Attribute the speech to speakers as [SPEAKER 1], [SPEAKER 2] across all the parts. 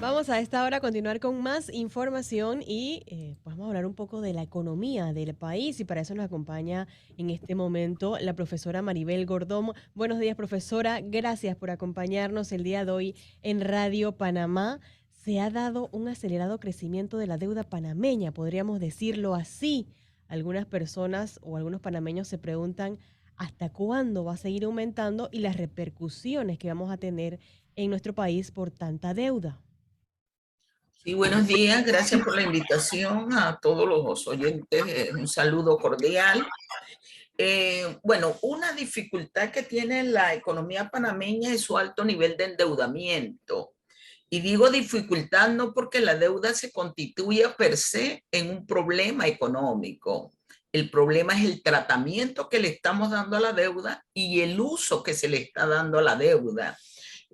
[SPEAKER 1] Vamos a esta hora a continuar con más información y pues vamos a hablar un poco de la economía del país y para eso nos acompaña en este momento la profesora Maribel Gordón. Buenos días, profesora. Gracias por acompañarnos el día de hoy en Radio Panamá. Se ha dado un acelerado crecimiento de la deuda panameña, podríamos decirlo así. Algunas personas o algunos panameños se preguntan hasta cuándo va a seguir aumentando y las repercusiones que vamos a tener en nuestro país por tanta deuda.
[SPEAKER 2] Sí, buenos días, gracias por la invitación a todos los oyentes, un saludo cordial. Bueno, una dificultad que tiene la economía panameña es su alto nivel de endeudamiento. Y digo dificultad no porque la deuda se constituya per se en un problema económico. El problema es el tratamiento que le estamos dando a la deuda y el uso que se le está dando a la deuda.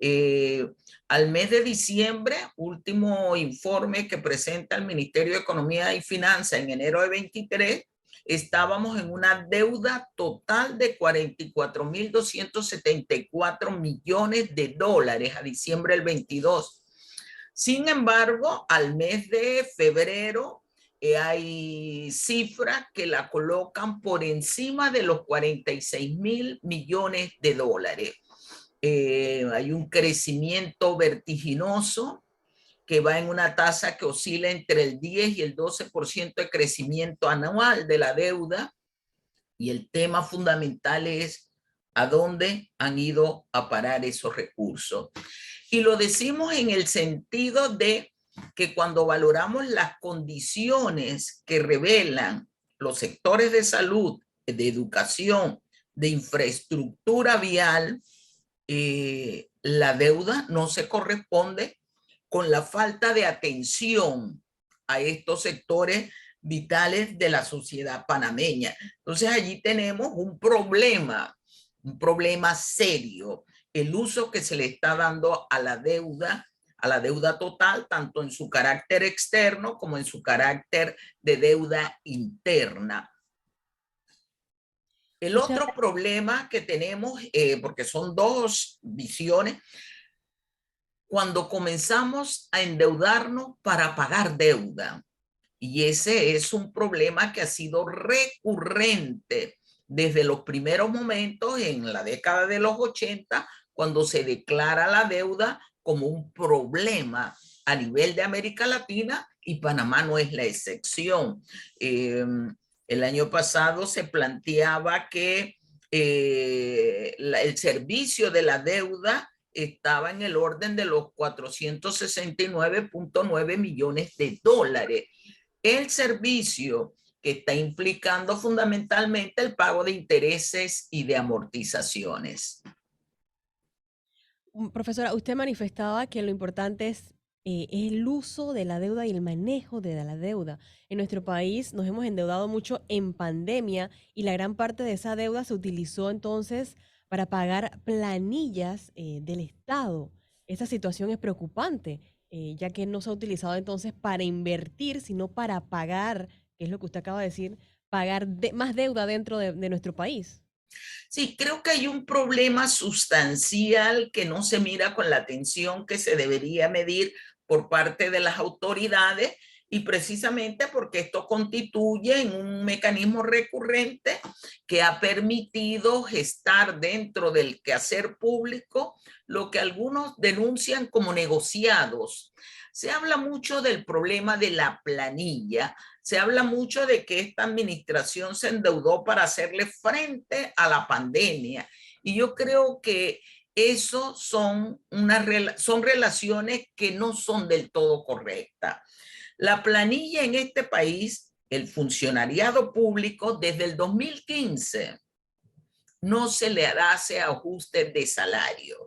[SPEAKER 2] Eh, Al mes de diciembre, último informe que presenta el Ministerio de Economía y Finanzas en enero de 23, estábamos en una deuda total de 44.274 millones de dólares a diciembre del 22. Sin embargo, al mes de febrero hay cifras que la colocan por encima de los 46.000 millones de dólares. Hay un crecimiento vertiginoso que va en una tasa que oscila entre el 10 y el 12% de crecimiento anual de la deuda. Y el tema fundamental es a dónde han ido a parar esos recursos. Y lo decimos en el sentido de que cuando valoramos las condiciones que revelan los sectores de salud, de educación, de infraestructura vial, la deuda no se corresponde con la falta de atención a estos sectores vitales de la sociedad panameña. Entonces allí tenemos un problema serio, el uso que se le está dando a la deuda total, tanto en su carácter externo como en su carácter de deuda interna. El
[SPEAKER 1] Muchas,
[SPEAKER 2] otro problema que tenemos, porque son dos visiones, cuando comenzamos a endeudarnos para pagar deuda. Y ese es un problema que ha sido recurrente desde los primeros momentos en la década de los 80, cuando se declara la deuda como un problema a nivel de América Latina y Panamá no es la excepción. El año pasado se planteaba que el servicio de la deuda estaba en el orden de los 469.9 millones de dólares. El servicio que está implicando fundamentalmente el pago de intereses y de amortizaciones.
[SPEAKER 1] profesora, usted manifestaba que lo importante es el uso de la deuda y el manejo de la deuda. En nuestro país nos hemos endeudado mucho en pandemia y la gran parte de esa deuda se utilizó entonces para pagar planillas del Estado. Esa situación es preocupante, ya que no se ha utilizado entonces para invertir, sino para pagar, que es lo que usted acaba de decir, pagar más deuda dentro de nuestro país.
[SPEAKER 2] Sí, creo que hay un problema sustancial que no se mira con la atención que se debería medir por parte de las autoridades y precisamente porque esto constituye en un mecanismo recurrente que ha permitido gestar dentro del quehacer público lo que algunos denuncian como negociados. Se habla mucho del problema de la planilla, se habla mucho de que esta administración se endeudó para hacerle frente a la pandemia. Y yo creo que eso son relaciones que no son del todo correctas. La planilla en este país, el funcionariado público, desde el 2015 no se le hace ajustes de salarios.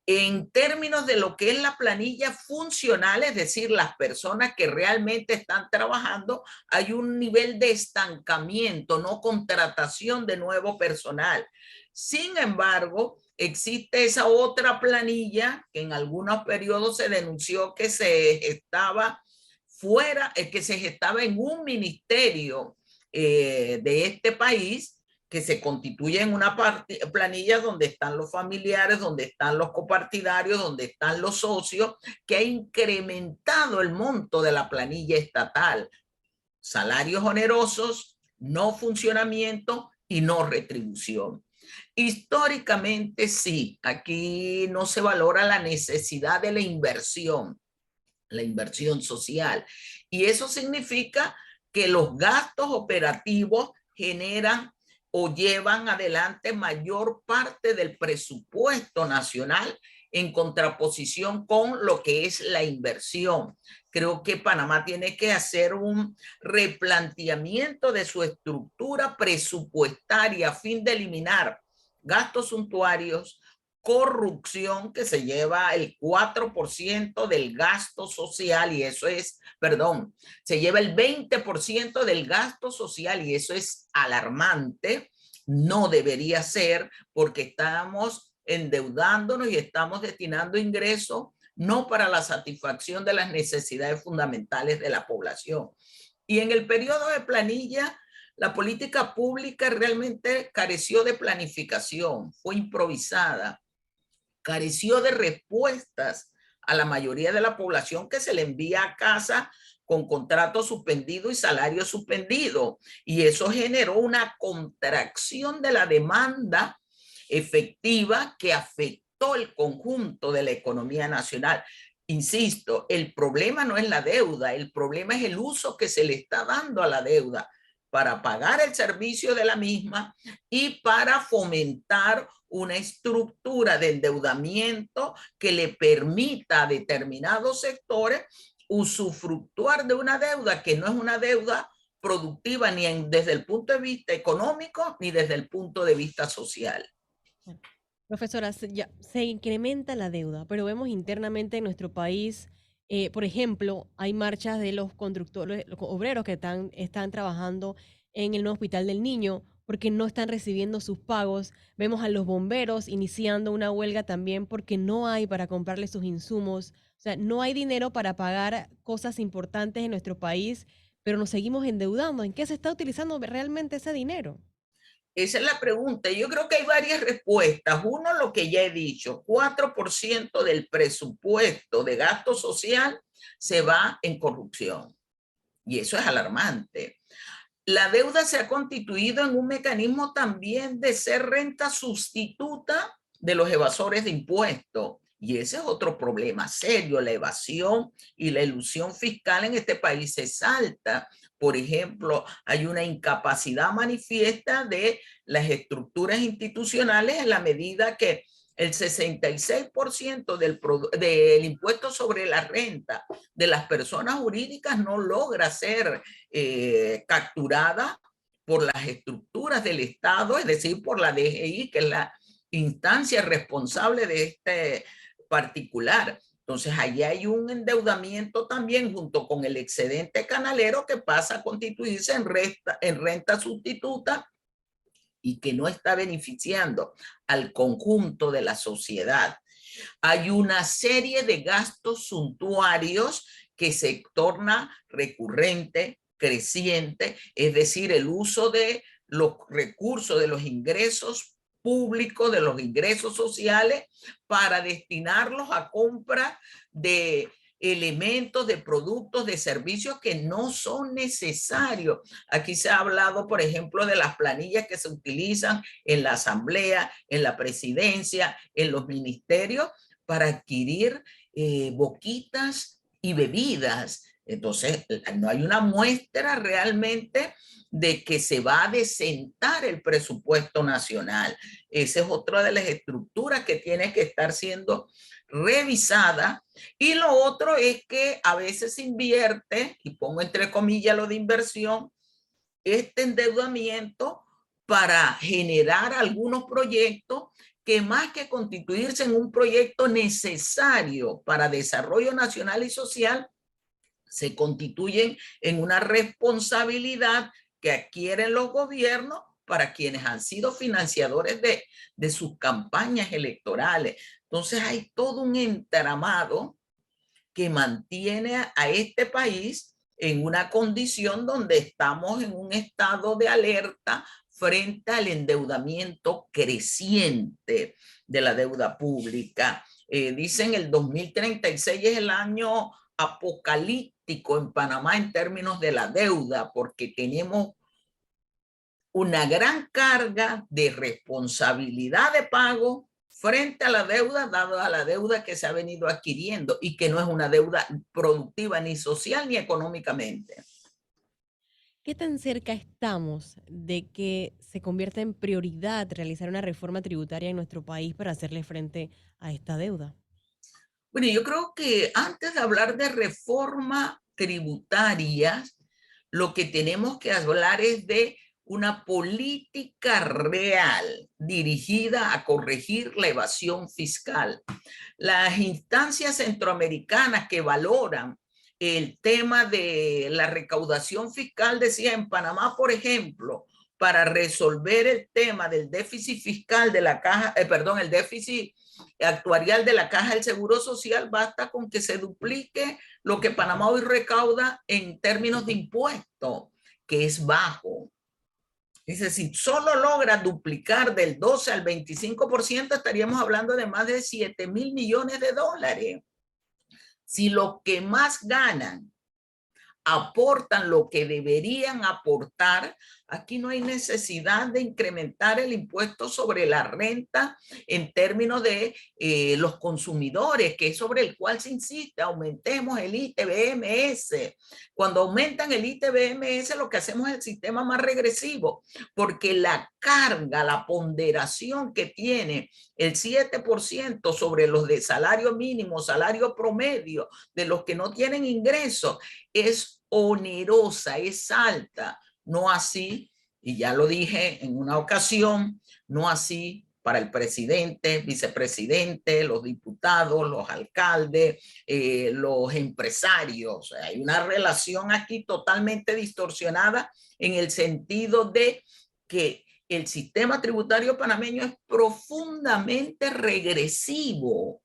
[SPEAKER 2] En términos de lo que es la planilla funcional, es decir, las personas que realmente están trabajando, hay un nivel de estancamiento, no contratación de nuevo personal. Sin embargo, existe esa otra planilla que en algunos periodos se denunció que se estaba fuera, que se estaba en un ministerio de este país que se constituye en una planilla donde están los familiares, donde están los copartidarios, donde están los socios, que ha incrementado el monto de la planilla estatal. Salarios onerosos, no funcionamiento y no retribución. Históricamente sí, aquí no se valora la necesidad de la inversión social. Y eso significa que los gastos operativos generan o llevan adelante mayor parte del presupuesto nacional en contraposición con lo que es la inversión. Creo que Panamá tiene que hacer un replanteamiento de su estructura presupuestaria a fin de eliminar gastos suntuarios, corrupción, que se lleva el 4% del gasto social, y eso es, perdón, se lleva el 20% del gasto social, y eso es alarmante. No debería ser, porque estamos endeudándonos y estamos destinando ingresos no para la satisfacción de las necesidades fundamentales de la población. Y en el periodo de planilla, la política pública realmente careció de planificación, fue improvisada, careció de respuestas a la mayoría de la población que se le envía a casa con contrato suspendido y salario suspendido. Y eso generó una contracción de la demanda efectiva que afectó el conjunto de la economía nacional. Insisto, el problema no es la deuda, el problema es el uso que se le está dando a la deuda para pagar el servicio de la misma y para fomentar una estructura de endeudamiento que le permita a determinados sectores usufructuar de una deuda que no es una deuda productiva ni desde el punto de vista económico ni desde el punto de vista social.
[SPEAKER 1] Profesora, se incrementa la deuda, pero vemos internamente en nuestro país, por ejemplo, hay marchas de los conductores, los obreros que están trabajando en el nuevo Hospital del Niño porque no están recibiendo sus pagos. Vemos a los bomberos iniciando una huelga también porque no hay para comprarle sus insumos. O sea, no hay dinero para pagar cosas importantes en nuestro país, pero nos seguimos endeudando. ¿En qué se está utilizando realmente ese dinero?
[SPEAKER 2] Esa es la pregunta. Yo creo que hay varias respuestas. Uno, lo que ya he dicho, 4% del presupuesto de gasto social se va en corrupción. Y eso es alarmante. La deuda se ha constituido en un mecanismo también de ser renta sustituta de los evasores de impuestos. Y ese es otro problema serio. La evasión y la elusión fiscal en este país es alta. Por ejemplo, hay una incapacidad manifiesta de las estructuras institucionales en la medida que el 66% del impuesto sobre la renta de las personas jurídicas no logra ser capturada por las estructuras del Estado, es decir, por la DGI, que es la instancia responsable de este particular. Entonces, allí hay un endeudamiento también junto con el excedente canalero que pasa a constituirse en renta sustituta y que no está beneficiando al conjunto de la sociedad. Hay una serie de gastos suntuarios que se torna recurrente, creciente, es decir, el uso de los recursos, de los ingresos públicos, de los ingresos sociales, para destinarlos a compra de elementos, de productos, de servicios que no son necesarios. Aquí se ha hablado, por ejemplo, de las planillas que se utilizan en la asamblea, en la presidencia, en los ministerios, para adquirir boquitas y bebidas. Entonces, no hay una muestra realmente de que se va a decentar el presupuesto nacional. Esa es otra de las estructuras que tiene que estar siendo revisada. Y lo otro es que a veces se invierte, y pongo entre comillas lo de inversión, este endeudamiento para generar algunos proyectos que más que constituirse en un proyecto necesario para desarrollo nacional y social, se constituyen en una responsabilidad que adquieren los gobiernos para quienes han sido financiadores de sus campañas electorales. Entonces hay todo un entramado que mantiene a este país en una condición donde estamos en un estado de alerta frente al endeudamiento creciente de la deuda pública. Dicen el 2036 es el año apocalíptico en Panamá en términos de la deuda, porque tenemos una gran carga de responsabilidad de pago frente a la deuda, dado a la deuda que se ha venido adquiriendo y que no es una deuda productiva ni social ni económicamente.
[SPEAKER 1] ¿Qué tan cerca estamos de que se convierta en prioridad realizar una reforma tributaria en nuestro país para hacerle frente a esta deuda?
[SPEAKER 2] Bueno, yo creo que antes de hablar de reforma tributaria, lo que tenemos que hablar es de una política real dirigida a corregir la evasión fiscal. Las instancias centroamericanas que valoran el tema de la recaudación fiscal, decía en Panamá, por ejemplo, para resolver el tema del déficit fiscal de la caja, perdón, el déficit actuarial de la caja del Seguro Social, basta con que se duplique lo que Panamá hoy recauda en términos de impuestos, que es bajo. Dice, si solo logra duplicar del 12 al 25%, estaríamos hablando de más de 7.000 millones de dólares. Si los que más ganan aportan lo que deberían aportar, aquí no hay necesidad de incrementar el impuesto sobre la renta en términos de los consumidores, que es sobre el cual se insiste, aumentemos el ITBMS. Cuando aumentan el ITBMS, lo que hacemos es el sistema más regresivo, porque la carga, la ponderación que tiene el 7% sobre los de salario mínimo, salario promedio, de los que no tienen ingresos, es onerosa, es alta, no así, y ya lo dije en una ocasión, no así para el presidente, vicepresidente, los diputados, los alcaldes, los empresarios. Hay una relación aquí totalmente distorsionada en el sentido de que el sistema tributario panameño es profundamente regresivo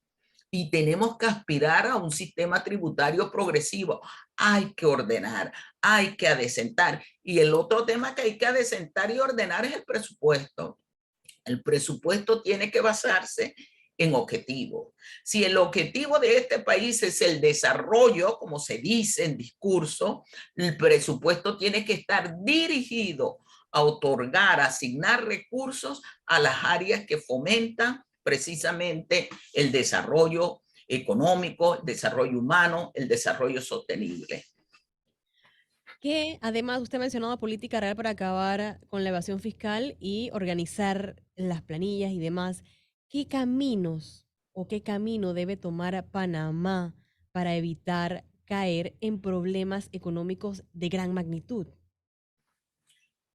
[SPEAKER 2] y tenemos que aspirar a un sistema tributario progresivo. Hay que ordenar, hay que adecentar. Y el otro tema que hay que adecentar y ordenar es el presupuesto. El presupuesto tiene que basarse en objetivos. Si el objetivo de este país es el desarrollo, como se dice en discurso, el presupuesto tiene que estar dirigido a otorgar, a asignar recursos a las áreas que fomentan precisamente el desarrollo económico, el desarrollo humano, el desarrollo sostenible.
[SPEAKER 1] Que además usted ha mencionado política real para acabar con la evasión fiscal y organizar las planillas y demás. ¿Qué caminos o qué camino debe tomar Panamá para evitar caer en problemas económicos de gran magnitud?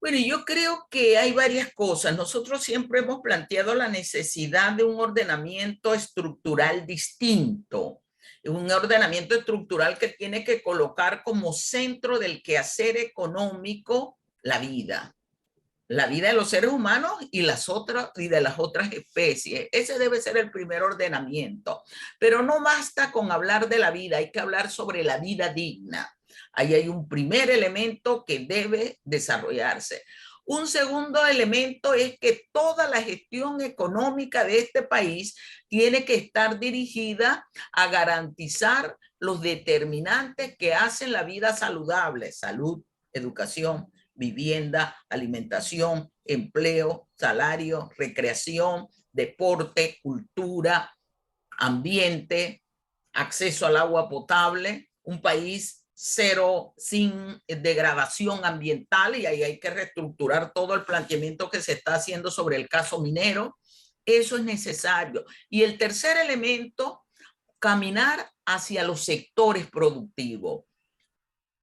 [SPEAKER 2] Bueno, yo creo que hay varias cosas. Nosotros siempre hemos planteado la necesidad de un ordenamiento estructural distinto, un ordenamiento estructural que tiene que colocar como centro del quehacer económico la vida de los seres humanos y de las otras especies. Ese debe ser el primer ordenamiento. Pero no basta con hablar de la vida, hay que hablar sobre la vida digna. Ahí hay un primer elemento que debe desarrollarse. Un segundo elemento es que toda la gestión económica de este país tiene que estar dirigida a garantizar los determinantes que hacen la vida saludable: salud, educación, vivienda, alimentación, empleo, salario, recreación, deporte, cultura, ambiente, acceso al agua potable, un país cero sin degradación ambiental, y ahí hay que reestructurar todo el planteamiento que se está haciendo sobre el caso minero. Eso es necesario. Y el tercer elemento, caminar hacia los sectores productivos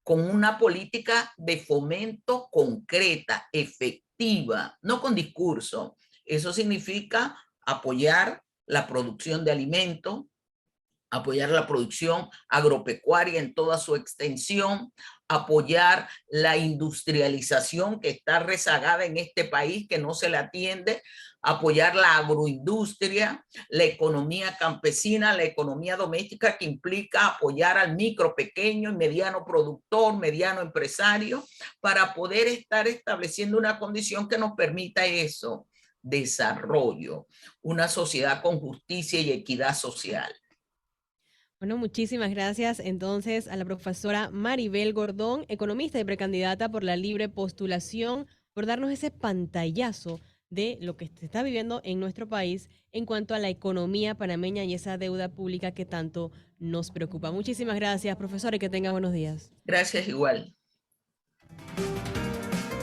[SPEAKER 2] con una política de fomento concreta, efectiva, no con discurso. Eso significa apoyar la producción de alimentos, apoyar la producción agropecuaria en toda su extensión, apoyar la industrialización que está rezagada en este país, que no se le atiende, apoyar la agroindustria, la economía campesina, la economía doméstica, que implica apoyar al micro, pequeño y mediano productor, mediano empresario, para poder estar estableciendo una condición que nos permita eso, desarrollo, una sociedad con justicia y equidad social.
[SPEAKER 1] Bueno, muchísimas gracias entonces a la profesora Maribel Gordón, economista y precandidata por la libre postulación, por darnos ese pantallazo de lo que se está viviendo en nuestro país en cuanto a la economía panameña y esa deuda pública que tanto nos preocupa. Muchísimas gracias, profesora, y que tenga buenos días.
[SPEAKER 2] Gracias igual.